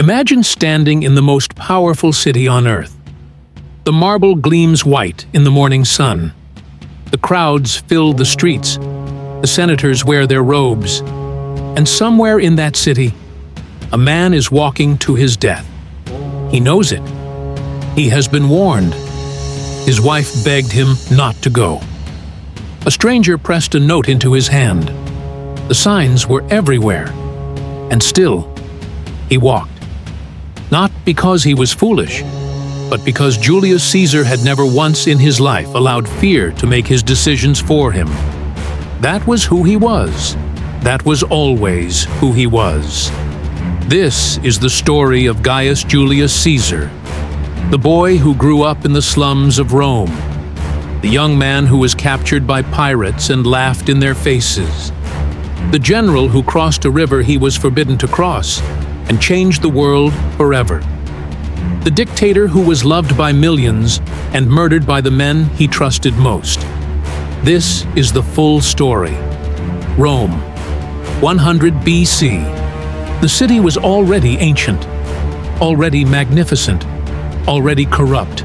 Imagine standing in the most powerful city on earth. The marble gleams white in the morning sun. The crowds fill the streets. The senators wear their robes. And somewhere in that city, a man is walking to his death. He knows it. He has been warned. His wife begged him not to go. A stranger pressed a note into his hand. The signs were everywhere. And still, he walked. Not because he was foolish, but because Julius Caesar had never once in his life allowed fear to make his decisions for him. That was who he was. That was always who he was. This is the story of Gaius Julius Caesar, the boy who grew up in the slums of Rome, the young man who was captured by pirates and laughed in their faces, the general who crossed a river he was forbidden to cross and changed the world forever, the dictator who was loved by millions and murdered by the men he trusted most. This is the full story. Rome, 100 BC. The city was already ancient, already magnificent, already corrupt.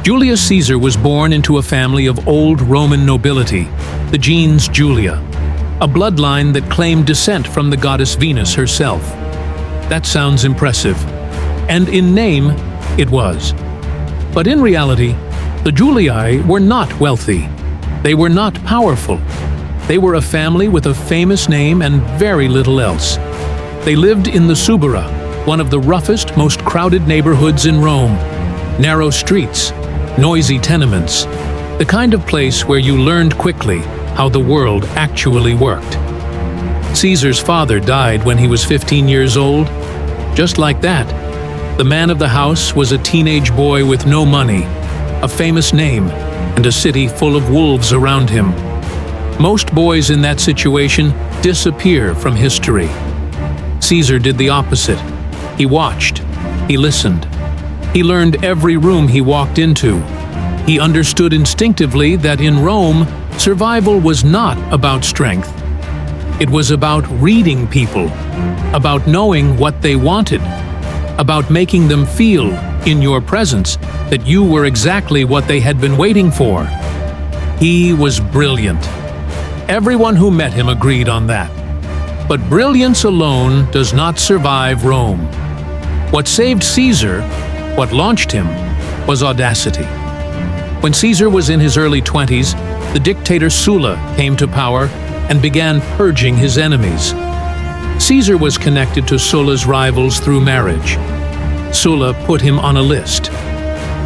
Julius Caesar was born into a family of old Roman nobility, the gens Julia, a bloodline that claimed descent from the goddess Venus herself. That sounds impressive, and in name, it was. But in reality, the Julii were not wealthy. They were not powerful. They were a family with a famous name and very little else. They lived in the Subura, one of the roughest, most crowded neighborhoods in Rome. Narrow streets, noisy tenements, the kind of place where you learned quickly how the world actually worked. Caesar's father died when he was 15 years old. Just like that, the man of the house was a teenage boy with no money, a famous name, and a city full of wolves around him. Most boys in that situation disappear from history. Caesar did the opposite. He watched. He listened. He learned every room he walked into. He understood instinctively that in Rome, survival was not about strength. It was about reading people, about knowing what they wanted, about making them feel, in your presence, that you were exactly what they had been waiting for. He was brilliant. Everyone who met him agreed on that. But brilliance alone does not survive Rome. What saved Caesar, what launched him, was audacity. When Caesar was in his early 20s, the dictator Sulla came to power and began purging his enemies. Caesar was connected to Sulla's rivals through marriage. Sulla put him on a list.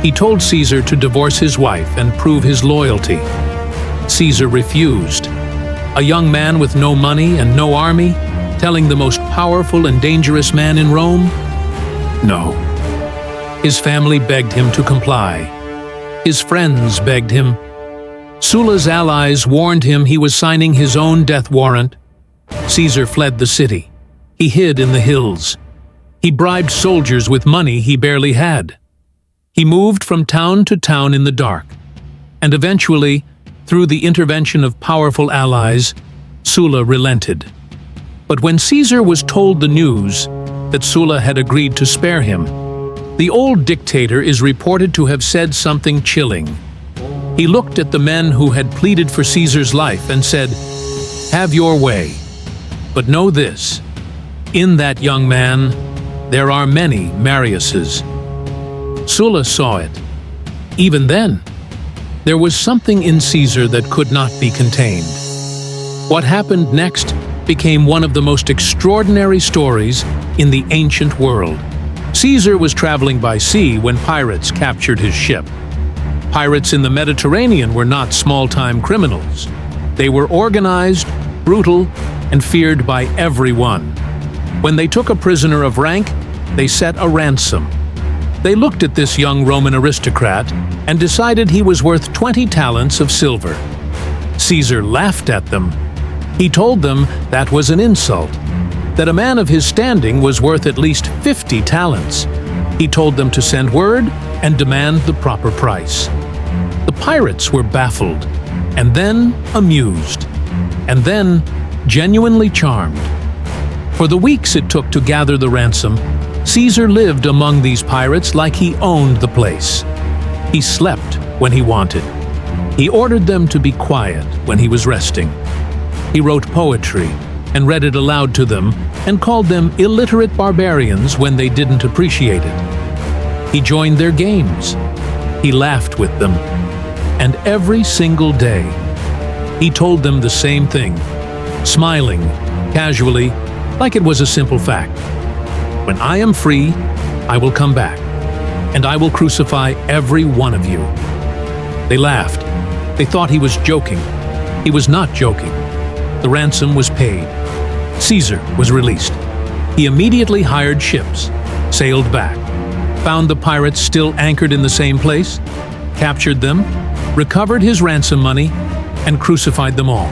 He told Caesar to divorce his wife and prove his loyalty. Caesar refused. A young man with no money and no army, telling the most powerful and dangerous man in Rome? No. His family begged him to comply. His friends begged him. Sulla's allies warned him he was signing his own death warrant. Caesar fled the city. He hid in the hills. He bribed soldiers with money he barely had. He moved from town to town in the dark. And eventually, through the intervention of powerful allies, Sulla relented. But when Caesar was told the news that Sulla had agreed to spare him, the old dictator is reported to have said something chilling. He looked at the men who had pleaded for Caesar's life and said, "Have your way. But know this, in that young man, there are many Mariuses." Sulla saw it. Even then, there was something in Caesar that could not be contained. What happened next became one of the most extraordinary stories in the ancient world. Caesar was traveling by sea when pirates captured his ship. Pirates in the Mediterranean were not small-time criminals. They were organized, brutal, and feared by everyone. When they took a prisoner of rank, they set a ransom. They looked at this young Roman aristocrat and decided he was worth 20 talents of silver. Caesar laughed at them. He told them that was an insult, that a man of his standing was worth at least 50 talents. He told them to send word and demand the proper price. The pirates were baffled, and then amused, and then genuinely charmed. For the weeks it took to gather the ransom, Caesar lived among these pirates like he owned the place. He slept when he wanted. He ordered them to be quiet when he was resting. He wrote poetry and read it aloud to them and called them illiterate barbarians when they didn't appreciate it. He joined their games. He laughed with them. And every single day, he told them the same thing, smiling, casually, like it was a simple fact. When I am free, I will come back, and I will crucify every one of you. They laughed. They thought he was joking. He was not joking. The ransom was paid. Caesar was released. He immediately hired ships, sailed back, found the pirates still anchored in the same place, captured them, recovered his ransom money, and crucified them all.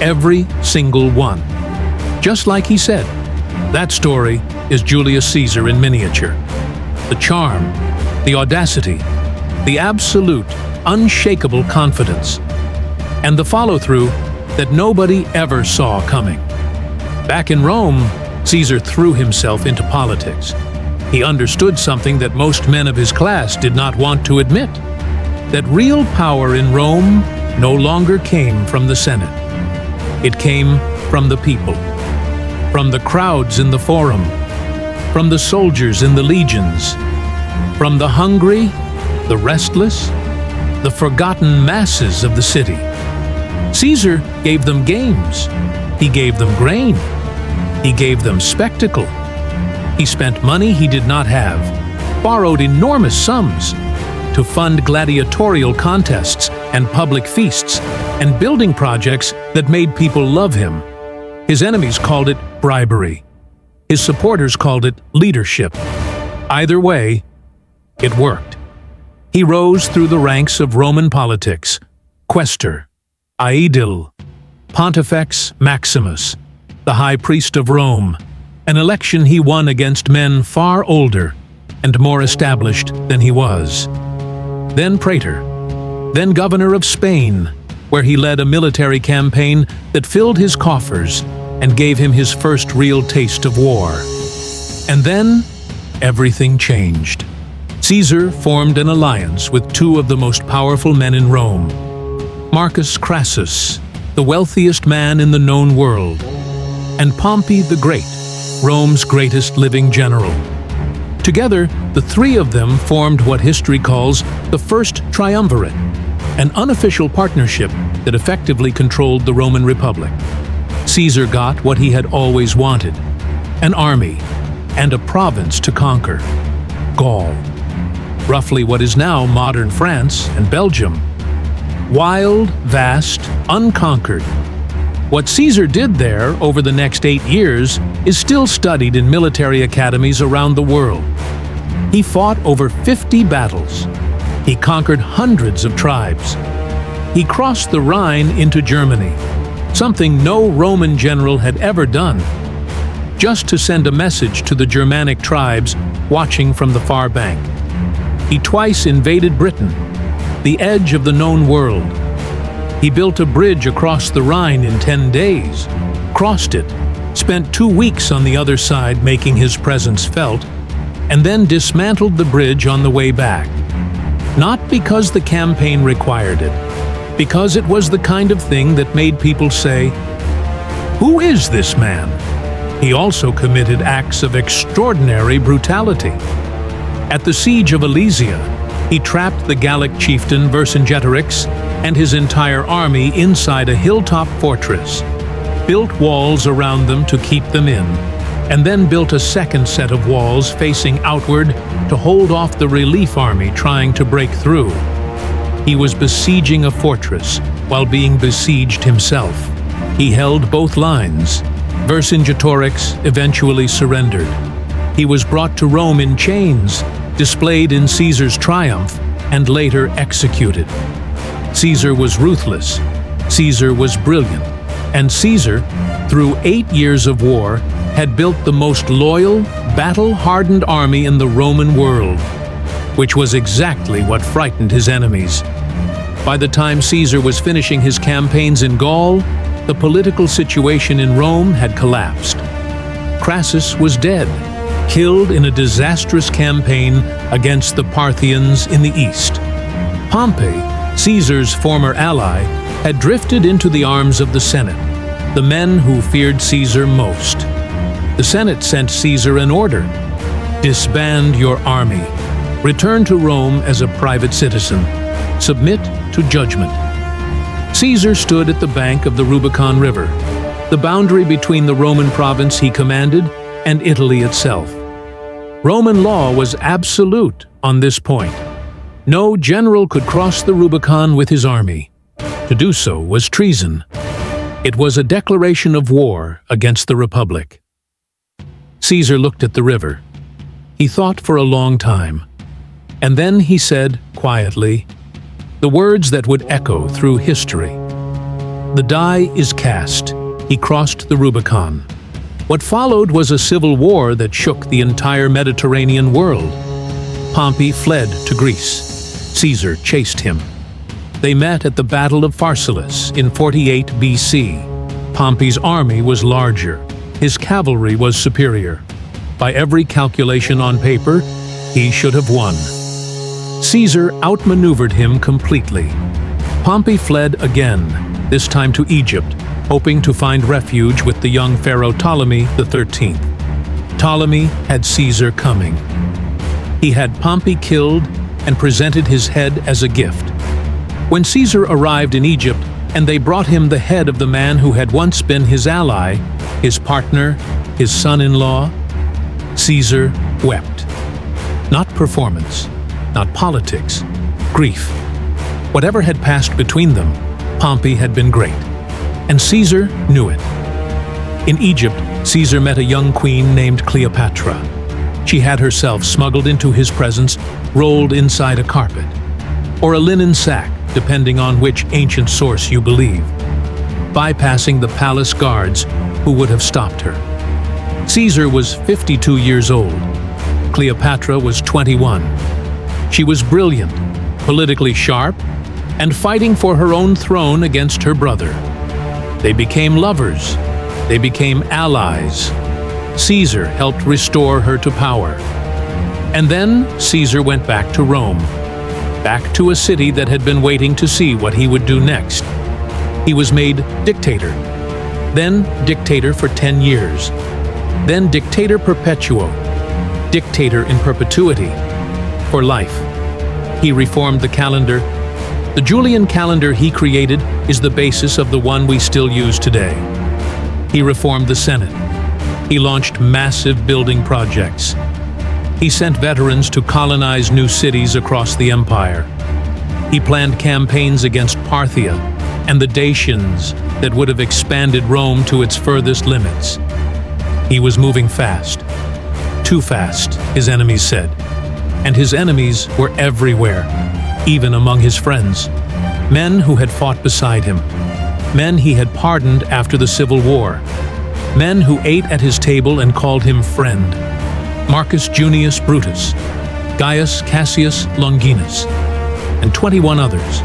Every single one. Just like he said. That story is Julius Caesar in miniature. The charm, the audacity, the absolute, unshakable confidence, and the follow-through that nobody ever saw coming. Back in Rome, Caesar threw himself into politics. He understood something that most men of his class did not want to admit. That real power in Rome no longer came from the Senate. It came from the people, from the crowds in the forum, from the soldiers in the legions, from the hungry, the restless, the forgotten masses of the city. Caesar gave them games. He gave them grain. He gave them spectacle. He spent money he did not have, borrowed enormous sums, to fund gladiatorial contests and public feasts and building projects that made people love him. His enemies called it bribery. His supporters called it leadership. Either way, it worked. He rose through the ranks of Roman politics, Questor, Aedile, Pontifex Maximus, the High Priest of Rome, an election he won against men far older and more established than he was. Then praetor, then governor of Spain, where he led a military campaign that filled his coffers and gave him his first real taste of war. And then, everything changed. Caesar formed an alliance with two of the most powerful men in Rome, Marcus Crassus, the wealthiest man in the known world, and Pompey the Great, Rome's greatest living general. Together, the three of them formed what history calls the First Triumvirate, an unofficial partnership that effectively controlled the Roman Republic. Caesar got what he had always wanted, an army and a province to conquer, Gaul, roughly what is now modern France and Belgium. Wild, vast, unconquered. What Caesar did there over the next 8 years is still studied in military academies around the world. He fought over 50 battles. He conquered hundreds of tribes. He crossed the Rhine into Germany, something no Roman general had ever done, just to send a message to the Germanic tribes watching from the far bank. He twice invaded Britain, the edge of the known world. He built a bridge across the Rhine in 10 days, crossed it, spent 2 weeks on the other side making his presence felt, and then dismantled the bridge on the way back. Not because the campaign required it, because it was the kind of thing that made people say, "Who is this man?" He also committed acts of extraordinary brutality. At the siege of Alesia, he trapped the Gallic chieftain Vercingetorix and his entire army inside a hilltop fortress, built walls around them to keep them in, and then built a second set of walls facing outward to hold off the relief army trying to break through. He was besieging a fortress while being besieged himself. He held both lines. Vercingetorix eventually surrendered. He was brought to Rome in chains, displayed in Caesar's triumph, and later executed. Caesar was ruthless, Caesar was brilliant, and Caesar, through 8 years of war, had built the most loyal, battle-hardened army in the Roman world, which was exactly what frightened his enemies. By the time Caesar was finishing his campaigns in Gaul, the political situation in Rome had collapsed. Crassus was dead. killed in a disastrous campaign against the Parthians in the east. Pompey, Caesar's former ally, had drifted into the arms of the Senate, the men who feared Caesar most. The Senate sent Caesar an order: disband your army, return to Rome as a private citizen, submit to judgment. Caesar stood at the bank of the Rubicon River, the boundary between the Roman province he commanded and Italy itself. Roman law was absolute on this point. No general could cross the Rubicon with his army. To do so was treason. It was a declaration of war against the Republic. Caesar looked at the river. He thought for a long time, and then he said quietly the words that would echo through history. The die is cast. He crossed the Rubicon. What followed was a civil war that shook the entire Mediterranean world. Pompey fled to Greece. Caesar chased him. They met at the Battle of Pharsalus in 48 BC. Pompey's army was larger. His cavalry was superior. By every calculation on paper, he should have won. Caesar outmaneuvered him completely. Pompey fled again, this time to Egypt, hoping to find refuge with the young pharaoh Ptolemy XIII. Ptolemy had Caesar coming. He had Pompey killed and presented his head as a gift. When Caesar arrived in Egypt and they brought him the head of the man who had once been his ally, his partner, his son-in-law, Caesar wept. Not performance, not politics, grief. Whatever had passed between them, Pompey had been great, and Caesar knew it. In Egypt, Caesar met a young queen named Cleopatra. She had herself smuggled into his presence, rolled inside a carpet, or a linen sack, depending on which ancient source you believe, bypassing the palace guards who would have stopped her. Caesar was 52 years old. Cleopatra was 21. She was brilliant, politically sharp, and fighting for her own throne against her brother. They became lovers. They became allies. Caesar helped restore her to power. And then Caesar went back to Rome, back to a city that had been waiting to see what he would do next. He was made dictator, then dictator for 10 years, then dictator perpetuo, dictator in perpetuity, for life. He reformed the calendar. The Julian calendar he created is the basis of the one we still use today. He reformed the Senate. He launched massive building projects. He sent veterans to colonize new cities across the empire. He planned campaigns against Parthia and the Dacians that would have expanded Rome to its furthest limits. He was moving fast. Too fast, his enemies said. And his enemies were everywhere, even among his friends. Men who had fought beside him. Men he had pardoned after the Civil War. Men who ate at his table and called him friend. Marcus Junius Brutus, Gaius Cassius Longinus, and 21 others.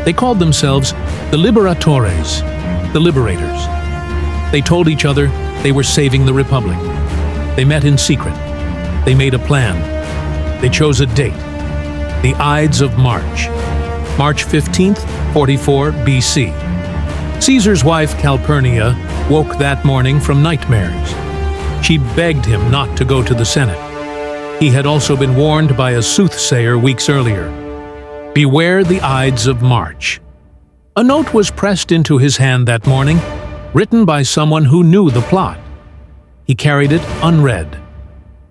They called themselves the Liberatores, the Liberators. They told each other they were saving the Republic. They met in secret. They made a plan. They chose a date, the Ides of March, March 15th, 44 BC. Caesar's wife Calpurnia woke that morning from nightmares. She begged him not to go to the Senate. He had also been warned by a soothsayer weeks earlier. Beware the Ides of March. A note was pressed into his hand that morning, written by someone who knew the plot. He carried it unread.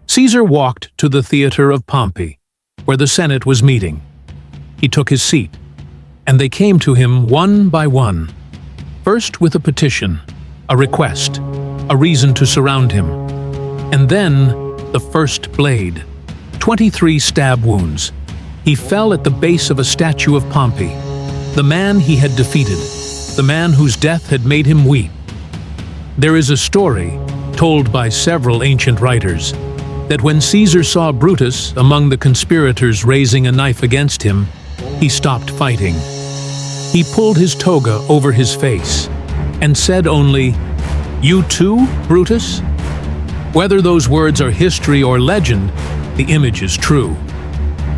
Caesar walked to the theater of Pompey, where the Senate was meeting. He took his seat, and they came to him one by one. First with a petition, a request, a reason to surround him. And then the first blade. 23 stab wounds. He fell at the base of a statue of Pompey, the man he had defeated, the man whose death had made him weep. There is a story, told by several ancient writers, that when Caesar saw Brutus among the conspirators raising a knife against him, he stopped fighting. He pulled his toga over his face and said only, "You too, Brutus?" Whether those words are history or legend, the image is true.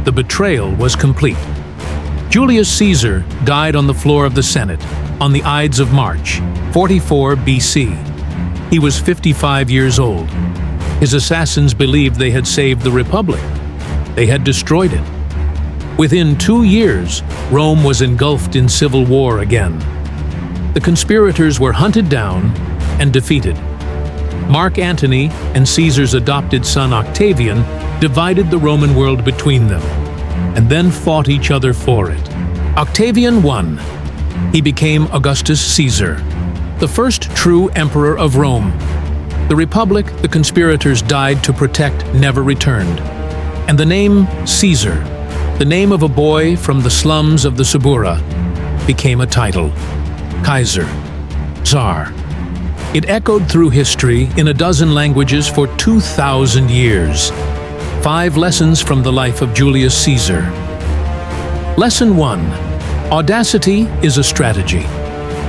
The betrayal was complete. Julius Caesar died on the floor of the Senate on the Ides of March, 44 BC. He was 55 years old. His assassins believed they had saved the Republic. They had destroyed it. Within 2 years, Rome was engulfed in civil war again. The conspirators were hunted down and defeated. Mark Antony and Caesar's adopted son Octavian divided the Roman world between them, and then fought each other for it. Octavian won. He became Augustus Caesar, the first true emperor of Rome. The Republic the conspirators died to protect never returned. And the name Caesar, the name of a boy from the slums of the Suburra, became a title. Kaiser, Tsar. It echoed through history in a dozen languages for 2,000 years. 5 lessons from the life of Julius Caesar. Lesson 1. Audacity is a strategy.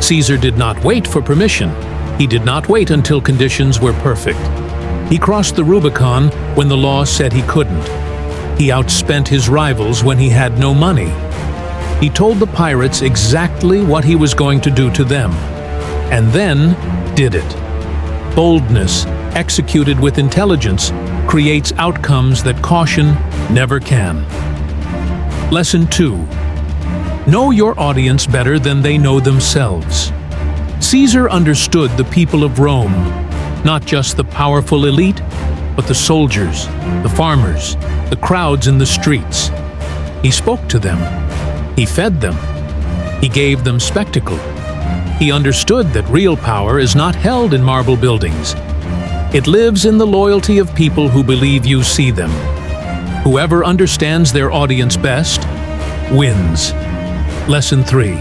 Caesar did not wait for permission. He did not wait until conditions were perfect. He crossed the Rubicon when the law said he couldn't. He outspent his rivals when he had no money. He told the pirates exactly what he was going to do to them, and then did it. Boldness, executed with intelligence, creates outcomes that caution never can. Lesson 2. Know your audience better than they know themselves. Caesar understood the people of Rome, not just the powerful elite, but the soldiers, the farmers, the crowds in the streets. He spoke to them. He fed them. He gave them spectacle. He understood that real power is not held in marble buildings. It lives in the loyalty of people who believe you see them. Whoever understands their audience best wins. Lesson 3.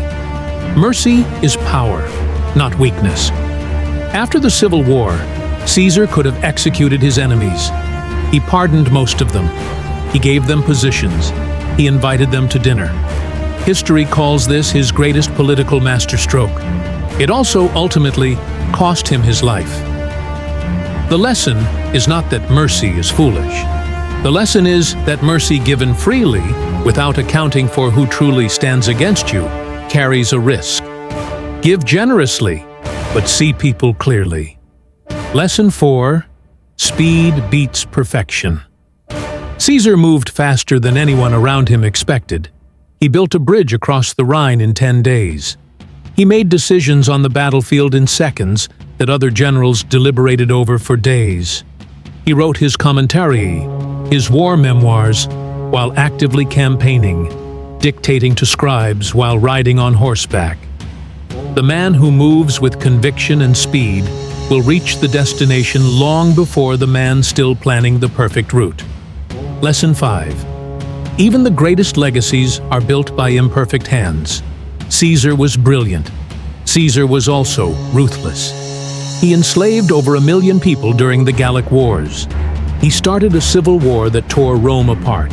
Mercy is power, not weakness. After the Civil War, Caesar could have executed his enemies. He pardoned most of them. He gave them positions. He invited them to dinner. History calls this his greatest political masterstroke. It also ultimately cost him his life. The lesson is not that mercy is foolish. The lesson is that mercy given freely, without accounting for who truly stands against you, carries a risk. Give generously, but see people clearly. Lesson 4. Speed beats perfection. Caesar moved faster than anyone around him expected. He built a bridge across the Rhine in 10 days. He made decisions on the battlefield in seconds that other generals deliberated over for days. He wrote his commentary, his war memoirs, while actively campaigning, dictating to scribes while riding on horseback. The man who moves with conviction and speed will reach the destination long before the man still planning the perfect route. Lesson 5. Even the greatest legacies are built by imperfect hands. Caesar was brilliant. Caesar was also ruthless. He enslaved over 1 million people during the Gallic Wars. He started a civil war that tore Rome apart.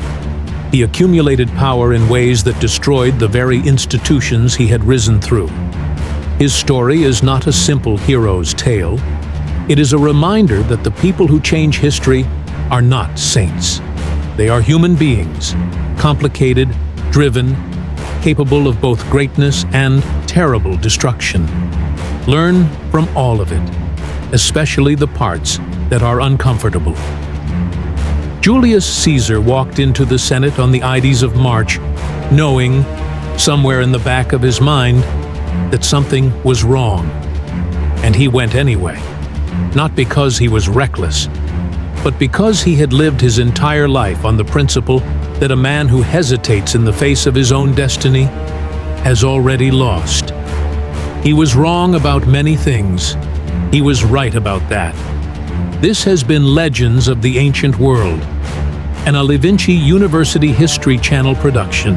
He accumulated power in ways that destroyed the very institutions he had risen through. His story is not a simple hero's tale. It is a reminder that the people who change history are not saints. They are human beings, complicated, driven, capable of both greatness and terrible destruction. Learn from all of it, especially the parts that are uncomfortable. Julius Caesar walked into the Senate on the Ides of March, knowing, somewhere in the back of his mind, that something was wrong. And he went anyway, not because he was reckless, but because he had lived his entire life on the principle that a man who hesitates in the face of his own destiny has already lost. He was wrong about many things. He was right about that. This has been Legends of the Ancient World, an Alivinci University History Channel production.